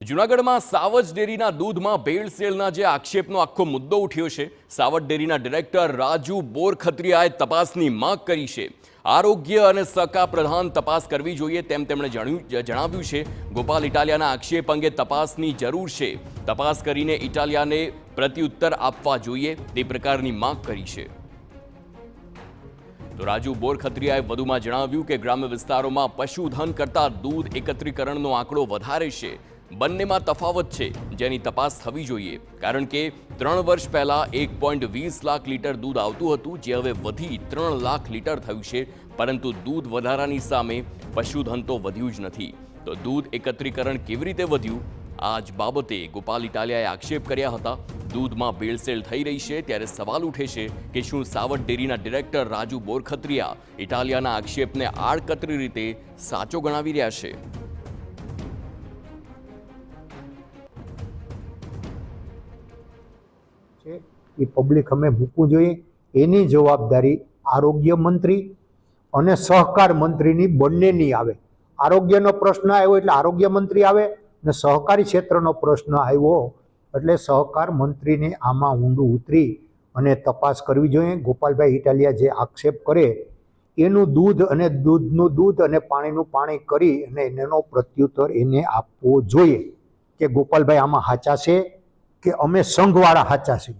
જૂનાગઢમાં સાવજ ડેરીના દૂધમાં ભેળસેળના જે આક્ષેપનો આખો મુદ્દો ઉઠ્યો છે, સાવજ ડેરીના ડિરેક્ટર રાજુ બોરખત્રીયાએ તપાસની માંગ કરી છે। આરોગ્ય અને સહકાર પ્રધાન તપાસ કરવી જોઈએ તેમ તેમણે જણાવ્યું છે। ગોપાલ ઇટાલિયાના આક્ષેપ અંગે તપાસની જરૂર છે। તપાસ કરીને ઇટાલિયાને પ્રત્યુત્તર આપવા જોઈએ તે પ્રકારની માંગ કરી છે। તો રાજુ બોરખત્રીયાએ વધુમાં જણાવ્યું કે ગ્રામ્ય વિસ્તારોમાં પશુધન કરતા દૂધ એકત્રીકરણનો આંકડો વધારે છે। બંનેમાં તફાવત છે જેની તપાસ થવી જોઈએ, કારણ કે 3 વર્ષ પહેલા 1.20 લાખ લીટર દૂધ આવતું હતું, જે હવે વધી 3 લાખ લીટર થયું છે, પરંતુ દૂધ વધારાની સામે પશુધન તો વધ્યું જ નથી। તો દૂધ એકત્રીકરણ કેવી રીતે વધ્યું, આ જ બાબતે ગોપાલ ઇટાલિયાએ આક્ષેપ કર્યા હતા। દૂધમાં ભેળસેળ થઈ રહી છે ત્યારે સવાલ ઉઠે છે કે શું સાવજ ડેરીના ડિરેક્ટર રાજુ બોરખત્રીયા ઇટાલિયાના આક્ષેપને આડકતરી રીતે સાચો ગણાવી રહ્યા છે? એ પબ્લિક અમે મૂકવું જોઈએ। એની જવાબદારી આરોગ્ય મંત્રી અને સહકાર મંત્રીની બંનેની આવે। આરોગ્યનો પ્રશ્ન આવ્યો એટલે આરોગ્ય મંત્રી આવે, ને સહકારી ક્ષેત્રનો પ્રશ્ન આવ્યો એટલે સહકાર મંત્રીને આમાં ઊંડું ઉતરી અને તપાસ કરવી જોઈએ। ગોપાલભાઈ ઇટાલિયા જે આક્ષેપ કરે એનું દૂધ અને દૂધનું દૂધ અને પાણીનું પાણી કરી અને એનો પ્રત્યુત્તર એને આપવો જોઈએ કે ગોપાલભાઈ આમાં સાચા છે કે અમે સંઘવાળા સાચા છીએ।